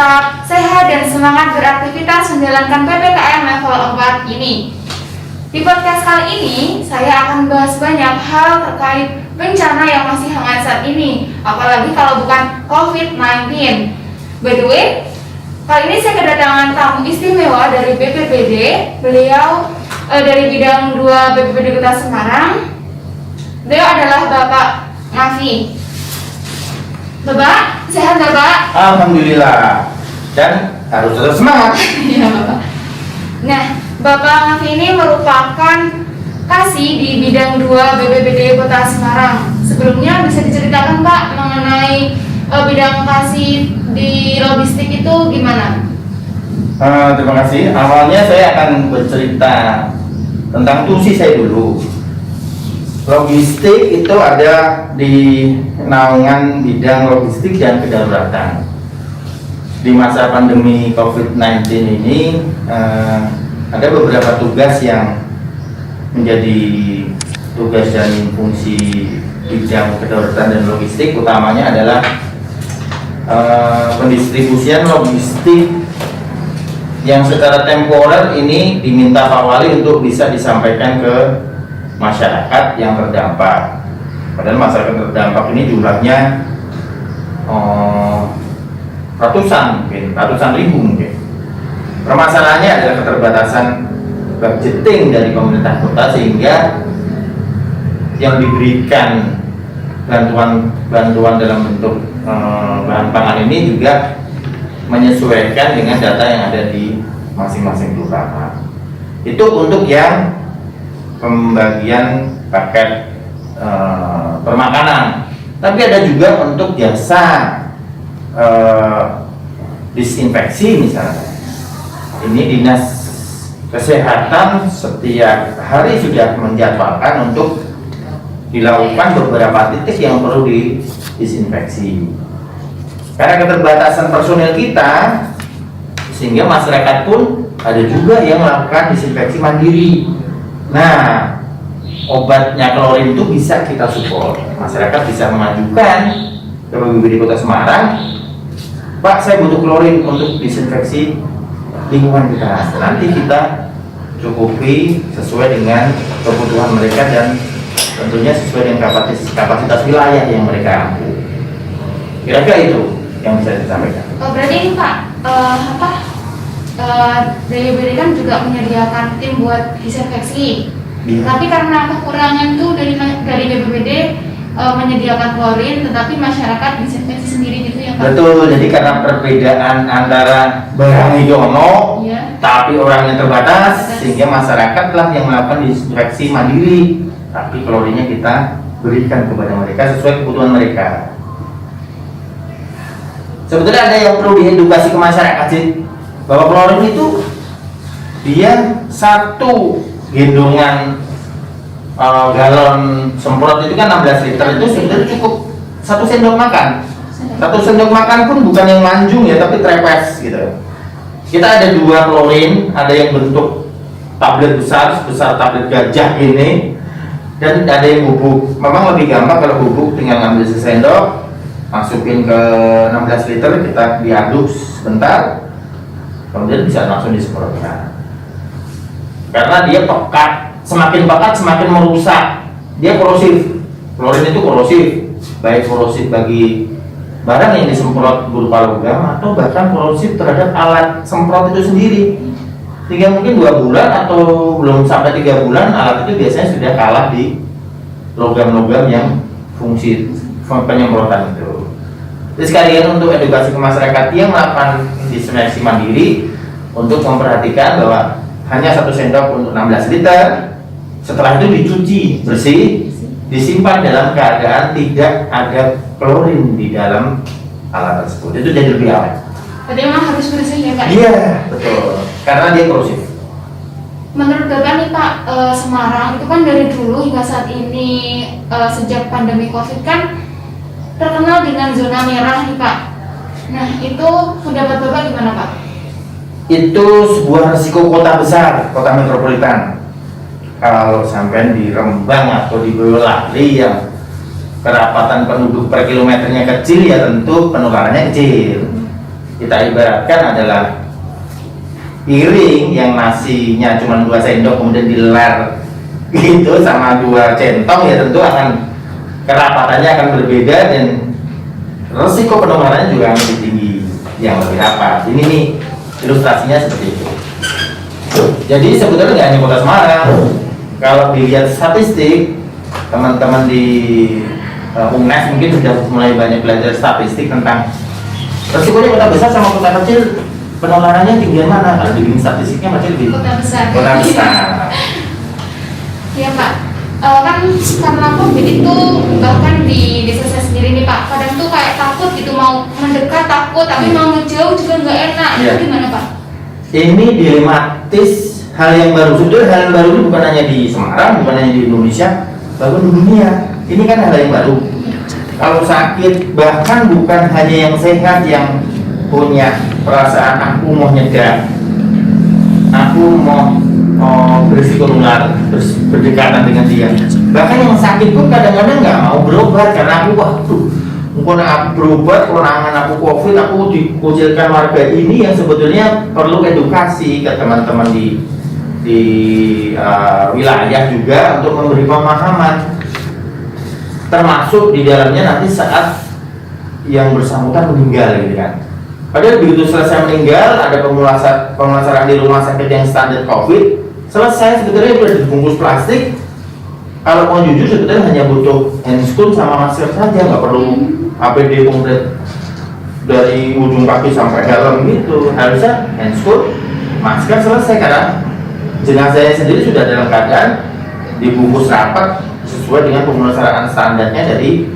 tetap sehat dan semangat beraktivitas menjalankan PPKM level 4 ini. Di podcast kali ini, saya akan membahas banyak hal terkait bencana yang masih hangat saat ini, apalagi kalau bukan COVID-19. By the way, kali ini saya kedatangan tamu istimewa dari BPBD. Beliau dari bidang 2 BPBD Kota Semarang. Beliau adalah Bapak Mafi. Bapak, sehat nggak Pak? Alhamdulillah. Dan harus tetap semangat. Iya Bapak. Nah, Bapak Mafi ini merupakan kasih di bidang 2 BPBD Kota Semarang. Sebelumnya bisa diceritakan Pak mengenai bidang kasih di logistik itu gimana? Terima kasih. Awalnya saya akan bercerita tentang tusi saya dulu. Logistik itu ada di naungan bidang logistik dan kedaruratan. Di masa pandemi COVID-19 ini ada beberapa tugas yang menjadi tugas dan fungsi bidang kedaruratan dan logistik, utamanya adalah pendistribusian logistik yang secara temporer ini diminta Pak Wali untuk bisa disampaikan ke masyarakat yang terdampak. Padahal masyarakat terdampak ini jumlahnya ratusan ribu mungkin. Permasalahannya adalah keterbatasan budgeting dari pemerintah kota, sehingga yang diberikan bantuan dalam bentuk bahan pangan ini juga menyesuaikan dengan data yang ada di masing-masing kelurahan. Itu untuk yang pembagian paket permakanan. Tapi ada juga untuk jasa disinfeksi misalnya. Ini dinas kesehatan setiap hari sudah menjadwalkan untuk dilakukan beberapa titik yang perlu disinfeksi. Karena keterbatasan personel kita, sehingga masyarakat pun ada juga yang melakukan disinfeksi mandiri. Nah, obatnya klorin itu bisa kita support. Masyarakat bisa mengajukan ke BPBD Kota Semarang, Pak, saya butuh klorin untuk disinfeksi lingkungan kita. Nanti kita cukupi sesuai dengan kebutuhan mereka dan tentunya sesuai dengan kapasitas wilayah yang mereka mampu. Kira-kira itu yang bisa disampaikan. Berarti ini Pak, BPBD kan juga menyediakan tim buat disinfeksi. Iya. Tapi karena kekurangan tuh dari BPBD menyediakan klorin, tetapi masyarakat disinfeksi sendiri gitu ya Pak? Betul, jadi karena perbedaan antara barang Yono, Iya. tapi orangnya terbatas, sehingga masyarakat lah yang melakukan disinfeksi mandiri. Tapi klorinnya kita berikan kepada mereka sesuai kebutuhan mereka. Sebetulnya ada yang perlu diedukasi ke masyarakat sih, bahwa klorin itu dia satu gendongan galon semprot itu kan 16 liter, itu sebetulnya cukup 1 sendok makan. 1 sendok makan pun bukan yang manjung ya, tapi trepes gitu. Kita ada 2 klorin, ada yang bentuk tablet besar, sebesar tablet gajah ini, dan ada yang bubuk. Memang lebih gampang kalau bubuk, tinggal ngambil sendok, masukin ke 16 liter, kita diaduk sebentar, kemudian bisa langsung disemprotkan. Karena dia pekat, semakin pekat semakin merusak, dia korosif. Klorin itu korosif, baik korosif bagi barang yang disemprot berupa logam atau bahkan korosif terhadap alat semprot itu sendiri. Sehingga mungkin 2 bulan atau belum sampai 3 bulan alat itu biasanya sudah kalah di logam-logam yang fungsi penyemprotan itu. Jadi sekalian untuk edukasi ke masyarakat yang melakukan disinfeksi mandiri, untuk memperhatikan bahwa hanya 1 sendok untuk 16 liter. Setelah itu dicuci bersih, disimpan dalam keadaan tidak ada klorin di dalam alat tersebut. Itu jadi lebih awet. Berarti memang harus bersih ya Pak? Iya, betul. Karena dia korosif. Menurut Bapak nih Pak, Semarang itu kan dari dulu hingga saat ini sejak pandemi COVID kan terkenal dengan zona merah nih Pak. Nah itu pendapat Bapak gimana Pak? Itu sebuah risiko kota besar, kota metropolitan. Kalau sampai di Rembang atau di Boyolali yang kerapatan penduduk per kilometernya kecil, ya tentu penularannya kecil. kita ibaratkan adalah piring yang nasinya cuma 2 sendok kemudian dilelar gitu sama 2 centong, ya tentu akan kerapatannya akan berbeda dan resiko penularannya juga akan lebih tinggi yang lebih rapat. Ini nih ilustrasinya seperti itu. Jadi sebetulnya nggak hanya Kota Semarang. Kalau dilihat statistik, teman-teman di UNES mungkin sudah mulai banyak belajar statistik tentang resikonya kota besar sama kota kecil, penularannya tinggian mana. Kalau dibikin statistiknya masih lebih Kota besar. kota besar. Iya Pak, kan karena COVID itu bahkan di desa saya sendiri nih Pak, kadang tuh kayak takut gitu, mau mendekat takut, tapi mau ngejauh juga nggak enak. Iya. Itu gimana Pak? Ini dilematis, hal yang baru. Sebetulnya hal yang baru ini bukan hanya di Semarang, bukan hanya di Indonesia, bahkan di dunia. Ini kan hal yang baru. Kalau sakit, bahkan bukan hanya yang sehat yang punya perasaan aku mau nyegah, aku mau berisiko nular, terus berdekatan dengan dia. Bahkan yang sakit pun kadang-kadang nggak mau berobat karena aku mungkin aku berobat, kewenangan aku COVID, aku dikucilkan warga ini yang sebetulnya perlu edukasi ke teman-teman di wilayah juga untuk memberi pemahaman, termasuk di dalamnya nanti saat yang bersangkutan meninggal gitu kan. Padahal begitu selesai meninggal, ada pemulasaran di rumah sakit yang standar COVID, selesai sebetulnya sudah dibungkus plastik. Kalau mau jujur sebetulnya hanya butuh handscoon sama masker saja, nggak perlu APD komplit dari ujung kaki sampai helm gitu. Harusnya handscoon, masker, selesai, karena jenazahnya sendiri sudah dalam keadaan dibungkus rapat sesuai dengan pemulasaran standarnya dari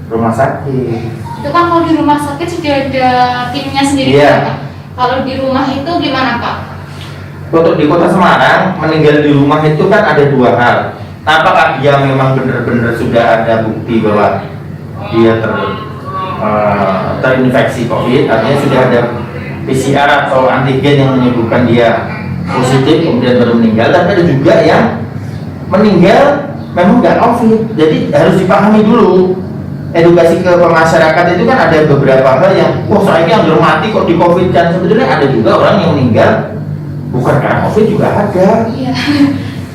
rumah sakit. Itu kan kalau di rumah sakit sudah ada timnya sendiri Iya. Pak. Kalau di rumah itu gimana Pak? Untuk di Kota Semarang, meninggal di rumah itu kan ada 2 hal. Apakah dia memang benar-benar sudah ada bukti bahwa dia terinfeksi COVID, artinya sudah ada PCR atau antigen yang menyebutkan dia positif kemudian baru meninggal. Tapi ada juga yang meninggal memang nggak COVID. Jadi harus dipahami dulu. Edukasi ke masyarakat itu kan ada beberapa hal yang, saya ini yang mati kok di COVID, dan sebetulnya ada juga orang yang meninggal bukan karena COVID juga ada. Iya.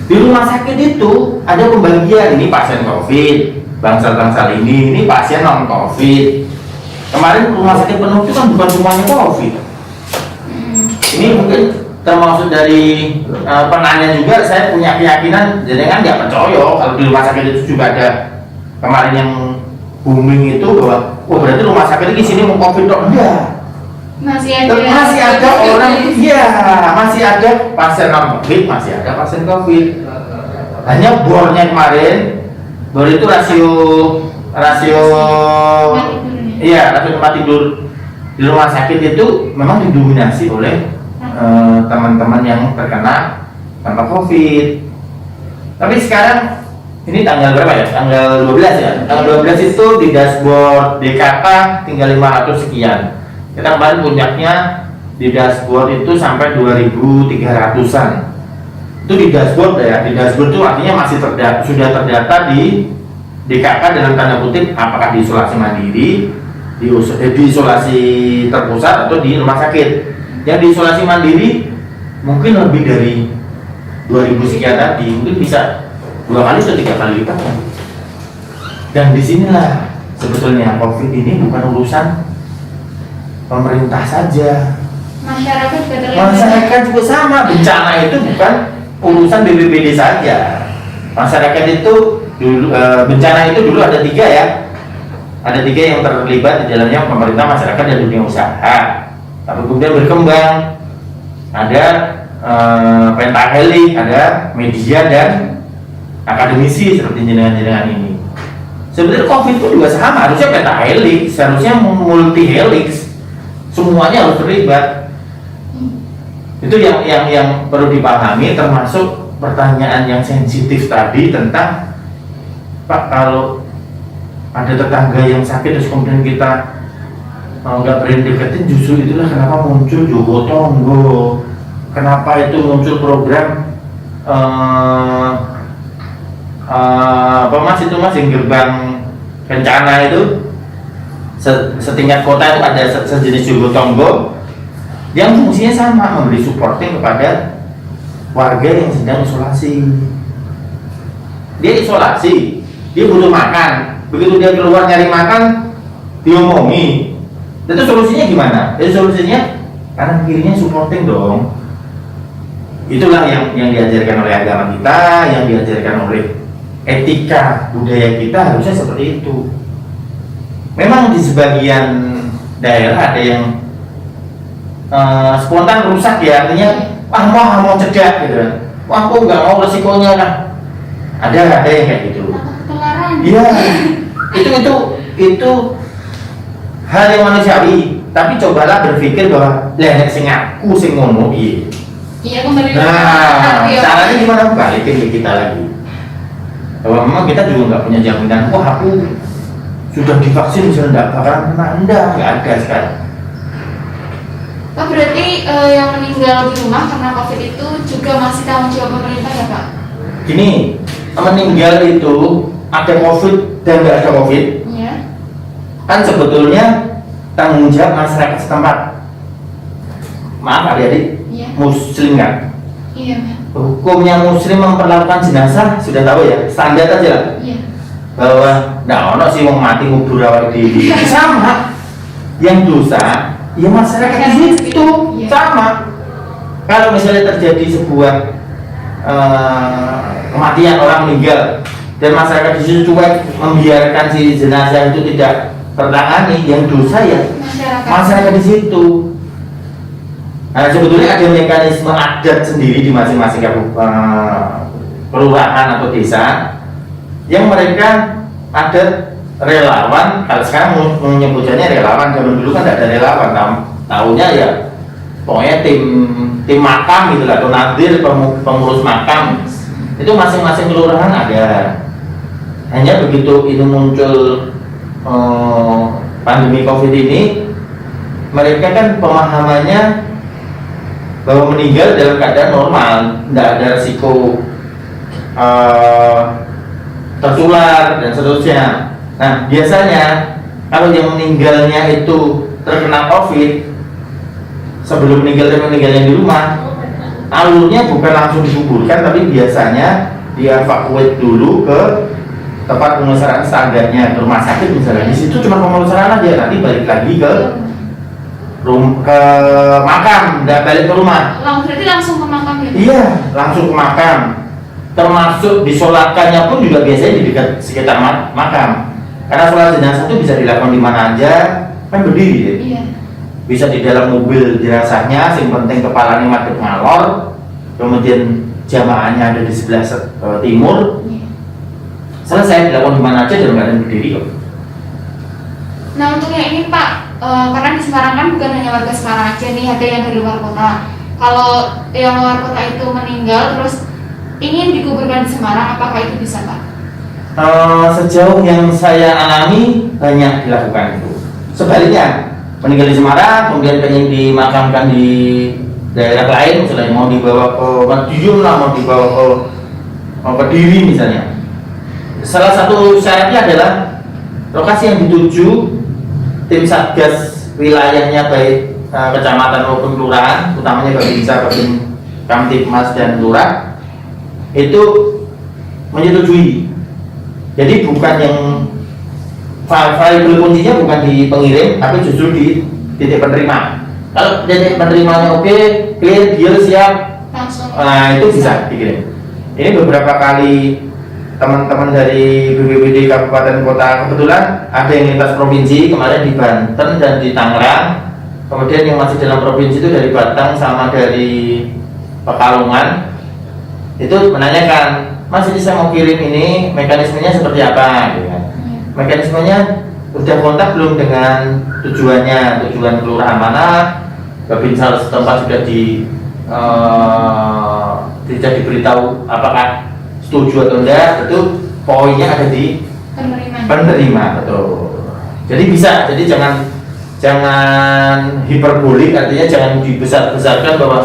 Di rumah sakit itu ada pembagian, ini pasien COVID, bangsal-bangsal ini pasien non COVID. Kemarin rumah sakit penuh itu kan bukan semuanya COVID. Ini mungkin termasuk dari penanya juga. Saya punya keyakinan, jadi kan nggak percaya kalau di rumah sakit itu juga ada kemarin yang booming itu bahwa berarti rumah sakit ini sini mau COVID dok. Enggak. Masih ada orang, iya, masih ada pasien non COVID, masih ada pasien COVID. Hanya bornya kemarin, bor itu rasio iya, rasio tempat tidur di rumah sakit itu memang didominasi oleh teman-teman yang terkena tanpa COVID. Tapi sekarang ini tanggal berapa ya? Tanggal 12 ya? Tanggal 12 itu di dashboard DKK tinggal 500 sekian. Kita kemarin puncaknya di dashboard itu sampai 2.300-an. Itu di dashboard ya. Di dashboard itu artinya masih sudah terdata di DKK dalam tanda kutip apakah di isolasi mandiri, di isolasi terpusat atau di rumah sakit. Yang di isolasi mandiri mungkin lebih dari 2.000 sekian tadi, mungkin bisa 2 kali atau 3 kali lipat. Dan disinilah sebetulnya COVID ini bukan urusan pemerintah saja, masyarakat juga terlibat. masyarakat juga sama. Bencana itu bukan urusan BPBD saja. Masyarakat itu dulu bencana itu dulu ada 3 ya. Ada 3 yang terlibat di dalamnya, pemerintah, masyarakat, dan dunia usaha. Tapi kemudian berkembang, ada pentahelik, ada media dan akademisi seperti jenengan-jenengan ini. Sebenarnya COVID itu juga sama, harusnya pentahelik, seharusnya multi helix, semuanya harus terlibat. Itu yang perlu dipahami, termasuk pertanyaan yang sensitif tadi tentang Pak, kalau ada tetangga yang sakit terus kemudian kita nggak berani deketin, justru itulah kenapa muncul Jogo Tonggo, kenapa itu muncul program apa mas itu mas yang gerbang bencana itu setingkat kota itu ada sejenis Jogo Tonggo yang fungsinya sama, memberi supporting kepada warga yang sedang isolasi. Dia isolasi, dia butuh makan, begitu dia keluar nyari makan diomongi. Itu solusinya gimana? Itu solusinya kanan kirinya supporting dong. Itulah yang diajarkan oleh agama kita, yang diajarkan oleh etika budaya kita, harusnya seperti itu. Memang di sebagian daerah ada yang spontan rusak ya, artinya mau cedak gitu kan. Wah, aku nggak mau resikonya kan. Ada yang kayak gitu. Ketularan. Iya. Itu hal yang manusiawi. Tapi cobalah berpikir bahwa nek sing aku sing ngono piye. Iya, kembali Nah, caranya gimana? Balikin ke kita lagi. Bahwa memang kita juga nggak punya jaminan. Wah, aku sudah divaksin sudah nggak bakalan kena. Nggak ada sekarang. Pak, berarti yang meninggal di rumah karena COVID itu juga masih tanggung jawab pemerintah ya Pak? Gini, meninggal itu ada COVID dan nggak ada COVID, Iya. kan sebetulnya tanggung jawab masyarakat setempat. Maaf adik-adik, Iya. Muslim kan? Iya, Pak. Hukumnya Muslim memperlakukan jenazah sudah tahu ya, standar aja lah. Iya. Bahwa nggak ono sih mau mati ngubur awak di sama. Yang dosa ya masyarakat di situ Iya. sama. Kalau misalnya terjadi sebuah kematian orang meninggal dan masyarakat di situ cuek membiarkan si jenazah itu tidak tertangani, yang dosa ya masyarakat di situ. Nah, sebetulnya ada mekanisme adat sendiri di masing-masing kelurahan atau desa yang mereka ada relawan. Kalau sekarang menyebutnya relawan, zaman dulu kan tidak ada relawan, tahunya ya pokoknya tim makam gitu lah, atau nadir pengurus makam. Itu masing-masing kelurahan ada. Hanya begitu ini muncul pandemi COVID ini, mereka kan pemahamannya bahwa meninggal dalam keadaan normal, tidak ada risiko tertular dan seterusnya. Nah, biasanya kalau yang meninggalnya itu terkena COVID, sebelum meninggalnya di rumah, alurnya bukan langsung dikuburkan, tapi biasanya dievakuasi dulu ke tempat pemulasaran standarnya, ke rumah sakit misalnya. Di situ cuma pemulasaran aja, nanti balik lagi ke makam, nggak balik ke rumah. Berarti langsung ke makam ya? Iya, langsung ke makam. Termasuk disolatkannya pun juga biasanya di dekat sekitar makam. Karena sholat jenazah itu bisa dilakukan di mana aja, kan berdiri ya. Iya. Bisa di dalam mobil jenazahnya, yang penting kepalanya madep ngalor, kemudian jamaahnya ada di sebelah timur. Iya. Selesai, dilakukan di mana aja dalam keadaan berdiri kok. Nah, untuk yang ini Pak, karena di Semarang kan bukan hanya warga Semarang aja nih, ada yang dari luar kota. Kalau yang luar kota itu meninggal terus ingin dikuburkan di Semarang, apakah itu bisa Pak? Sejauh yang saya alami banyak dilakukan itu. Sebaliknya, meninggal di Semarang kemudian pengen dimakamkan di daerah lain, misalnya mau dibawa ke Madiun lah, mau dibawa ke Kediri misalnya. Salah satu syaratnya adalah lokasi yang dituju, tim satgas wilayahnya baik kecamatan maupun kelurahan, utamanya Babinsa, Babin Kamtipmas dan Lurah, itu menyetujui. Jadi bukan yang variabel kuncinya bukan di pengirim, tapi justru di titik penerima. Kalau titik penerimanya oke, clear, deal, siap, Langsung. nah itu bisa dikirim. Ini beberapa kali teman-teman dari BPBD Kabupaten Kota, kebetulan ada yang lintas provinsi kemarin di Banten dan di Tangerang, kemudian yang masih dalam provinsi itu dari Batang sama dari Pekalongan, itu menanyakan, Mas ini saya mau kirim ini, mekanismenya seperti apa? Gitu kan. Mekanismenya udah kontak belum dengan tujuannya, tujuan kelurahan mana, Babinsa setempat sudah tidak diberitahu apakah setuju atau enggak, itu poinnya ada di penerima, betul. Jadi bisa, jadi jangan hiperbolik, artinya jangan dibesar-besarkan bahwa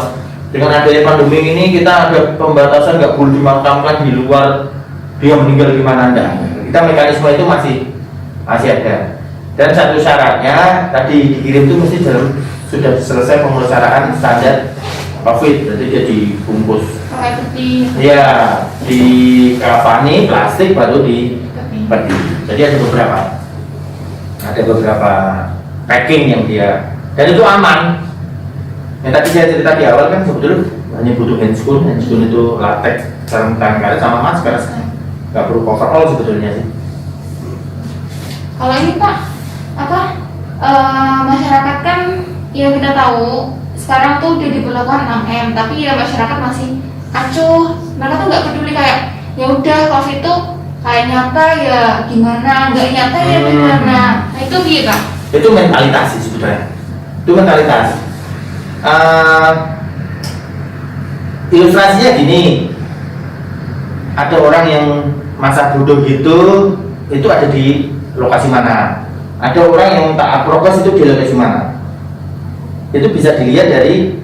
dengan adanya pandemi ini kita ada pembatasan nggak boleh dimakamkan di luar, dia meninggal gimana enggak. Kita mekanisme itu masih ada. Dan satu syaratnya tadi dikirim itu mesti dalam sudah selesai pemulasaran standar COVID, jadi dia dibungkus. Pakai peti. Ya, di kafani plastik baru di peti. Jadi ada beberapa packing yang dia, dan itu aman. Yang tadi saya cerita di awal kan sebetulnya hanya butuh handscoon itu latex, sarung tangan karet sama masker, nggak perlu coverall sebetulnya sih. Kalau ini Pak, masyarakat kan yang kita tahu sekarang tuh udah diberlakukan 6M, tapi ya masyarakat masih acuh. Mereka tuh nggak peduli, kayak ya udah COVID itu kayak nyata ya gimana, nggak nyata ya gimana. Nah itu gitu Pak. Itu mentalitas sih sebetulnya. Itu mentalitas. Ilustrasinya gini, ada orang yang masa bodoh gitu, itu ada di lokasi mana? Ada orang yang tak prokes itu di lokasi mana? Itu bisa dilihat dari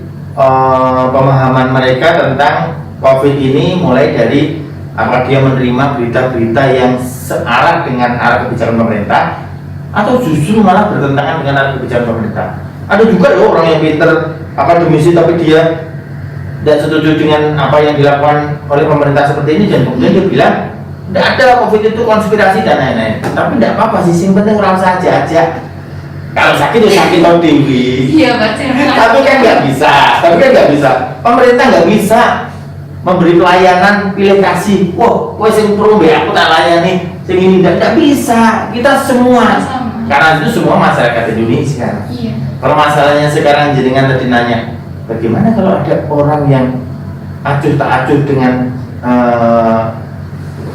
pemahaman mereka tentang COVID ini, mulai dari apakah dia menerima berita-berita yang searah dengan arah kebijakan pemerintah, atau justru malah bertentangan dengan arah kebijakan pemerintah. Ada juga loh orang yang pinter akademisi tapi dia tidak setuju dengan apa yang dilakukan oleh pemerintah seperti ini, dan kemudian dia bilang tidak ada COVID itu konspirasi dan lain-lain. Tapi tidak apa-apa sih, yang penting rasa aja. Kalau sakit ya sakit tahu dewi. Iya Pak. Tapi kan nggak bisa. Pemerintah nggak bisa memberi pelayanan pilih kasih. Wah, kowe sing pro be aku tak layani. Sing ini tidak bisa. Kita semua. Karena itu semua masyarakat Indonesia. Iya. Kalau masalahnya sekarang jenengan tadi nanya, bagaimana kalau ada orang yang acuh tak acuh dengan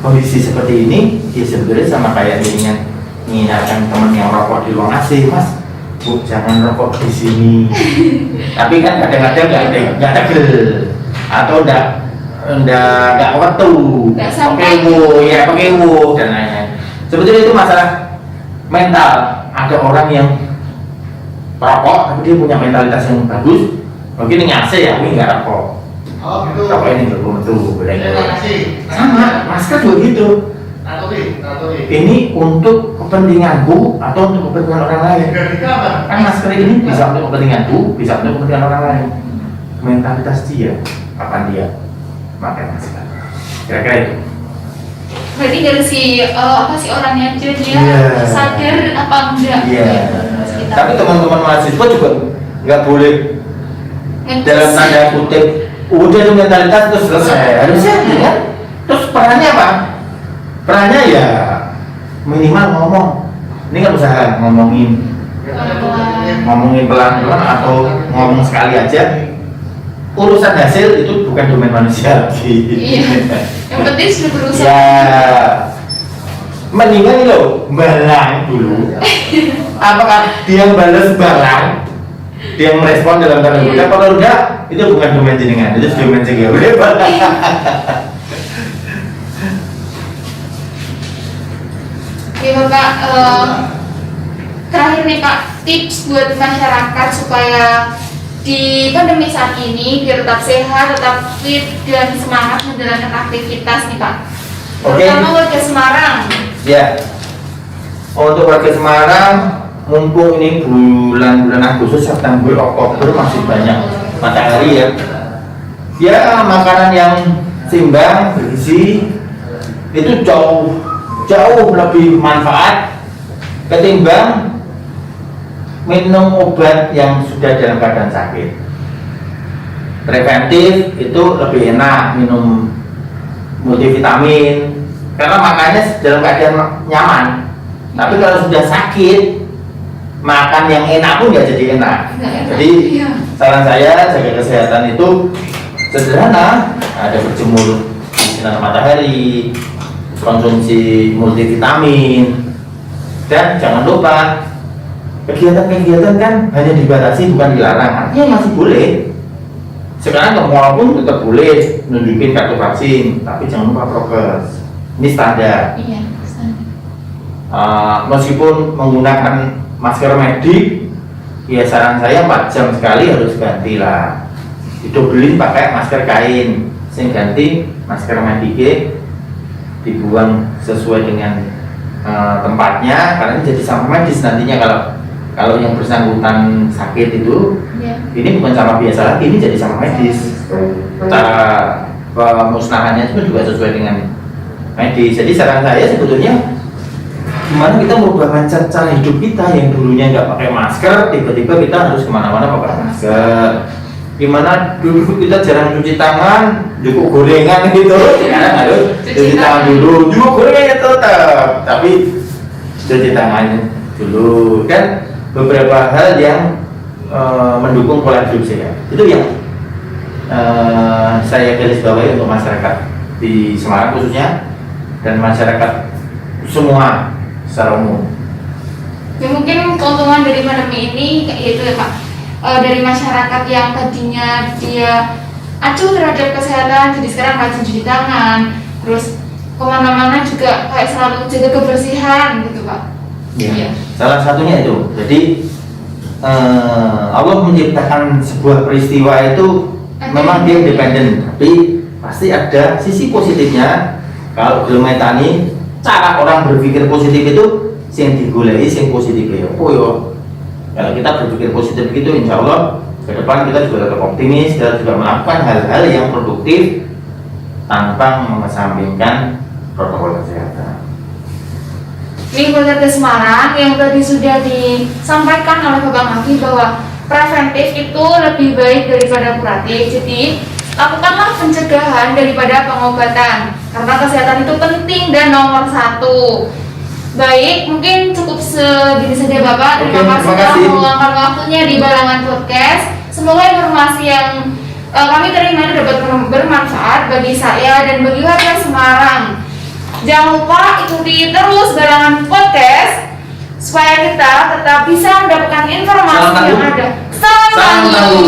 kondisi seperti ini? Ya sebetulnya sama kayak jenengan mengingatkan teman yang rokok di ruang AC, Mas, Bu, jangan rokok di sini. Tapi kan kadang-kadang nggak tegel atau nggak waktu. Oke Bu, ya oke Bu, dan lain-lain. Sebetulnya itu masalah mental. Ada orang yang rokok tapi dia punya mentalitas yang bagus, mungkin ini AC ya, ini nggak rokok. Oh gitu. Rokok ini nggak betul, Terima kasih. sama masker juga gitu. Ini untuk kepentinganku atau untuk kepentingan orang lain. Kan masker ini bisa untuk kepentinganku, bisa untuk kepentingan orang lain. Mentalitas dia, kapan dia pakai masker? Kira-kira itu. Berarti dari si orangnya aja dia sadar apa enggak? Iya. Tapi teman-teman mahasiswa juga nggak boleh dalam tanda kutip udah itu mentalitas terus selesai. Harusnya kan? Terus perannya apa? Perannya ya minimal ngomong. Ini kan usaha ngomongin pelan-pelan atau ngomong sekali aja. Urusan hasil itu bukan domain manusia lagi. Iya. Yang penting sudah berusaha. Ya, mendingan lo balang dulu. Apakah dia balas balang? Dia merespon dalam tanda kutip? Kalau enggak, itu bukan domain jenengan, itu domain CGW. Oke Bapak, terakhir nih Pak, tips buat masyarakat supaya di pandemi saat ini biar tetap sehat, tetap fit dan semangat menjalankan aktivitas nih Pak. Terutama warga Semarang. Ya, untuk warga Semarang, mumpung ini bulan-bulan Agustus, September, Oktober masih banyak matahari ya. Ya, makanan yang seimbang, bergizi itu jauh lebih manfaat ketimbang minum obat yang sudah dalam keadaan sakit. Preventif itu lebih enak, minum multivitamin karena makannya dalam keadaan nyaman. Tapi kalau sudah sakit, makan yang enak pun nggak jadi enak. Jadi saran saya jaga kesehatan itu sederhana, ada berjemur di sinar matahari, konsumsi multivitamin, dan jangan lupa kegiatan-kegiatan kan hanya dibatasi bukan dilarang, artinya masih boleh. Sekarang ke mall pun tetap boleh nunjukin kartu vaksin, tapi jangan lupa prokes. Ini standar. Iya, Meskipun menggunakan masker medik, ya saran saya 4 jam sekali harus ganti lah. Didobelin pakai masker kain, sing ganti masker mediknya dibuang sesuai dengan tempatnya, karena ini jadi sampah medis nantinya kalau Kalau yang bersangkutan sakit itu, Ya. ini bukan sama biasa lagi, ini jadi sama medis. Cara pemusnahannya itu juga sesuai dengan medis. Jadi saran saya sebetulnya gimana kita merubah cara hidup kita yang dulunya nggak pakai masker, tiba-tiba kita harus kemana-mana pakai masker. Gimana dulu kita jarang cuci tangan, cukup gorengan gitu, sekarang harus cuci tangan dulu, juga gorengannya tetap, tapi cuci tangan dulu. Kan beberapa hal yang mendukung pola hidup sehat itu yang saya garis bawahi untuk masyarakat di Semarang khususnya dan masyarakat semua secara umum. Ya mungkin keuntungan dari pandemi ini yaitu ya Pak, dari masyarakat yang tadinya dia acuh terhadap kesehatan, jadi sekarang rajin cuci tangan, terus kemana-mana juga kayak selalu jaga kebersihan gitu Pak. Ya. Salah satunya itu. Jadi Allah menciptakan sebuah peristiwa itu memang dia independen, tapi pasti ada sisi positifnya. Kalau belum metani, cara orang berpikir positif itu yang digulai, yang positif ya. Kalau kita berpikir positif gitu, insya Allah ke depan kita juga tetap optimis, kita juga melakukan hal-hal yang produktif tanpa mengesampingkan protokol kesehatan. Ini warga Semarang yang tadi sudah disampaikan oleh Bapak Maki bahwa preventif itu lebih baik daripada kuratif. Jadi lakukanlah pencegahan daripada pengobatan karena kesehatan itu penting dan nomor 1. Baik, mungkin cukup segini saja Bapak. Terima kasih telah meluangkan waktunya di Balangan Podcast. Semoga informasi yang kami terima itu dapat bermanfaat bagi saya dan bagi warga Semarang. Jangan lupa ikuti terus Balangan Podcast supaya kita tetap bisa mendapatkan informasi yang ada. Salam tangguh.